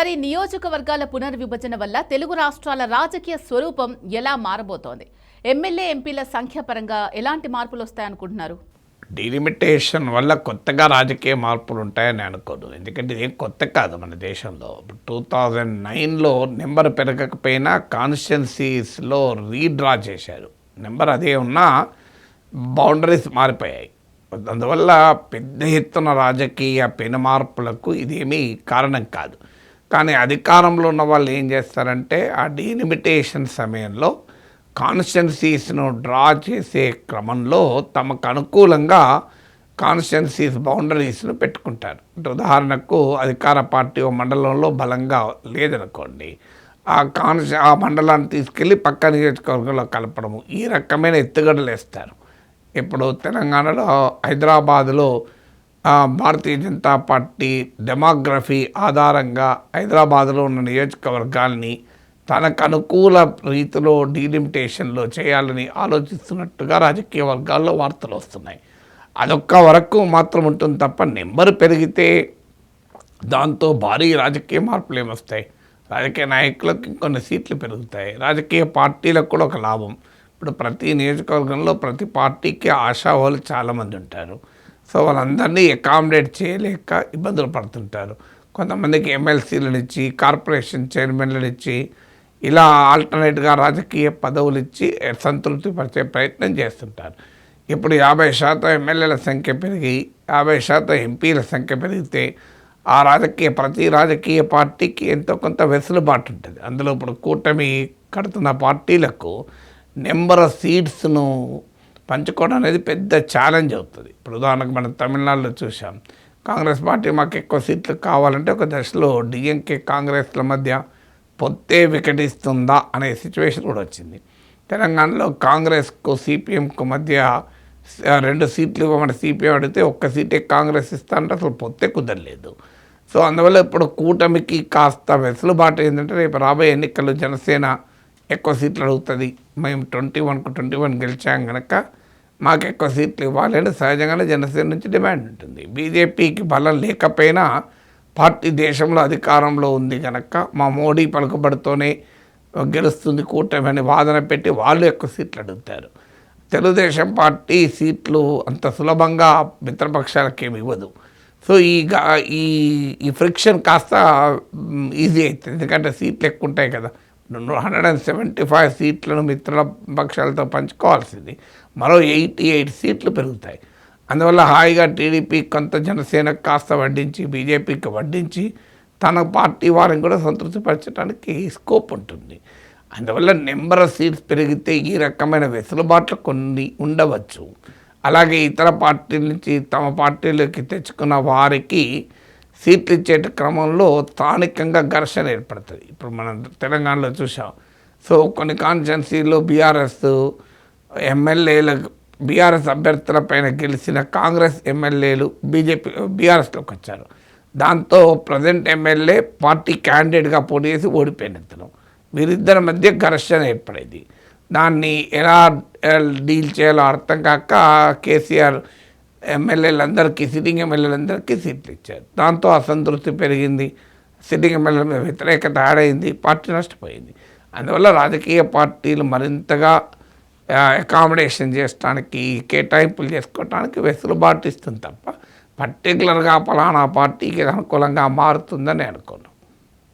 ఈసారి నియోజకవర్గాల పునర్విభజన వల్ల తెలుగు రాష్ట్రాల రాజకీయ స్వరూపం ఎలా మారబోతోంది? ఎమ్మెల్యే ఎంపీల సంఖ్య పరంగా ఎలాంటి మార్పులు వస్తాయనుకుంటున్నారు? డిలిమిటేషన్ వల్ల కొత్తగా రాజకీయ మార్పులు ఉంటాయని అనుకోను. ఎందుకంటే ఇదేం కొత్త కాదు. మన దేశంలో 2009లో నెంబర్ పెరగకపోయినా కాన్స్టిట్యున్సీస్లో రీడ్రా చేశారు. నెంబర్ అదే ఉన్నా బౌండరీస్ మారిపోయాయి. అందువల్ల పెద్ద ఎత్తున రాజకీయ పెను మార్పులకు ఇదేమీ కారణం కాదు. కానీ అధికారంలో ఉన్న వాళ్ళు ఏం చేస్తారంటే ఆ డీలిమిటేషన్ సమయంలో కాన్స్టిట్యున్సీస్ను డ్రా చేసే క్రమంలో తమకు అనుకూలంగా కాన్స్టిట్యున్సీస్ బౌండరీస్ను పెట్టుకుంటారు. ఉదాహరణకు అధికార పార్టీ ఓ మండలంలో బలంగా లేదనుకోండి, ఆ మండలాన్ని తీసుకెళ్ళి పక్క నియోజకవర్గంలో కలపడము, ఈ రకమైన ఎత్తుగడలు వేస్తారు. ఇప్పుడు తెలంగాణలో హైదరాబాదులో భారతీయ జనతా పార్టీ డెమోగ్రఫీ ఆధారంగా హైదరాబాదులో ఉన్న నియోజకవర్గాల్ని తనకు అనుకూల రీతిలో డీలిమిటేషన్లో చేయాలని ఆలోచిస్తున్నట్టుగా రాజకీయ వర్గాల్లో వార్తలు వస్తున్నాయి. అదొక్క వరకు మాత్రం ఉంటుంది తప్ప నెంబర్ పెరిగితే దాంతో భారీ రాజకీయ మార్పులు ఏమొస్తాయి? రాజకీయ నాయకులకు ఇంకొన్ని సీట్లు పెరుగుతాయి, రాజకీయ పార్టీలకు కూడా ఒక లాభం. ఇప్పుడు ప్రతి నియోజకవర్గంలో ప్రతి పార్టీకి ఆశావాళ్ళు చాలామంది ఉంటారు. సో వాళ్ళందరినీ అకామిడేట్ చేయలేక ఇబ్బందులు పడుతుంటారు. కొంతమందికి ఎమ్మెల్సీలను ఇచ్చి, కార్పొరేషన్ చైర్మన్లను ఇచ్చి, ఇలా ఆల్టర్నేట్గా రాజకీయ పదవులు ఇచ్చి సంతృప్తి పరిచే ప్రయత్నం చేస్తుంటారు. ఇప్పుడు 50% ఎమ్మెల్యేల సంఖ్య పెరిగి 50% ఎంపీల సంఖ్య పెరిగితే ప్రతి రాజకీయ పార్టీకి ఎంతో కొంత వెసులుబాటు ఉంటుంది. అందులో ఇప్పుడు కూటమి కడుతున్న పార్టీలకు నెంబర్ ఆఫ్ సీట్స్ను పంచుకోవడం అనేది పెద్ద ఛాలెంజ్ అవుతుంది. ఇప్పుడు ఉదాహరణకు మనం తమిళనాడులో చూసాం, కాంగ్రెస్ పార్టీ మాకు ఎక్కువ సీట్లు కావాలంటే ఒక దశలో డిఎంకే కాంగ్రెస్ల మధ్య పొత్తే వికటిస్తుందా అనే సిచ్యువేషన్ కూడా వచ్చింది. తెలంగాణలో కాంగ్రెస్కు సిపిఎంకు మధ్య 2 సీట్లు ఇవ్వమని సిపిఎం అడిగితే ఒక్క సీటే కాంగ్రెస్ ఇస్తా అంటే అసలు పొత్తే కుదరలేదు. సో అందువల్ల ఇప్పుడు కూటమికి కాస్త వెసులుబాటు ఏంటంటే రేపు రాబోయే ఎన్నికల్లో జనసేన ఎక్కువ సీట్లు అడుగుతుంది. మేము 21కు 21 గెలిచాం కనుక మాకు ఎక్కువ సీట్లు ఇవ్వాలి అని సహజంగానే జనసేన నుంచి డిమాండ్ ఉంటుంది. బీజేపీకి బలం లేకపోయినా పార్టీ దేశంలో అధికారంలో ఉంది కనుక మా మోడీ పలుకుబడితోనే గెలుస్తుంది కూటమి అని వాదన పెట్టి వాళ్ళు ఎక్కువ సీట్లు అడుగుతారు. తెలుగుదేశం పార్టీ సీట్లు అంత సులభంగా మిత్రపక్షాలకు ఏమి ఇవ్వదు. సో ఈ ఫ్రిక్షన్ కాస్త ఈజీ అవుతుంది, ఎందుకంటే సీట్లు ఎక్కువ ఉంటాయి కదా. 175 సీట్లను మిత్రుల పక్షాలతో పంచుకోవాల్సింది మరో 88 సీట్లు పెరుగుతాయి. అందువల్ల హాయిగా టీడీపీ కొంత జనసేనకు కాస్త వడ్డించి బీజేపీకి వడ్డించి తన పార్టీ వారిని కూడా సంతృప్తిపరచడానికి స్కోప్ ఉంటుంది. అందువల్ల నెంబర్ ఆఫ్ సీట్స్ పెరిగితే ఈ రకమైన వెసులుబాట్లు కొన్ని ఉండవచ్చు. అలాగే ఇతర పార్టీల నుంచి తమ పార్టీలోకి తెచ్చుకున్న వారికి సీట్లు ఇచ్చే క్రమంలో స్థానికంగా ఘర్షణ ఏర్పడుతుంది. ఇప్పుడు మనం తెలంగాణలో చూసాం. సో కొన్ని కాన్స్టిట్యున్సీలో బీఆర్ఎస్ అభ్యర్థుల పైన గెలిచిన కాంగ్రెస్ ఎమ్మెల్యేలు బీఆర్ఎస్లోకి వచ్చారు. దాంతో ప్రజెంట్ ఎమ్మెల్యే పార్టీ క్యాండిడేట్గా పోటీ చేసి ఓడిపోయినంతను వీరిద్దరి మధ్య ఘర్షణ ఏర్పడేది. దాన్ని ఎలా డీల్ చేయాలో అర్థం కాక కేసీఆర్ సిట్టింగ్ ఎమ్మెల్యేలందరికీ సీట్లు ఇచ్చారు. దాంతో అసంతృప్తి పెరిగింది, సిట్టింగ్ ఎమ్మెల్యేల మీద వ్యతిరేకత ఆడైంది, పార్టీ నష్టపోయింది. అందువల్ల రాజకీయ పార్టీలు మరింతగా అకామిడేషన్ చేయడానికి, కేటాయింపులు చేసుకోవడానికి వెసులుబాటు ఇస్తుంది తప్ప పర్టికులర్గా ఫలానా పార్టీకి అనుకూలంగా మారుతుందని అనుకోను.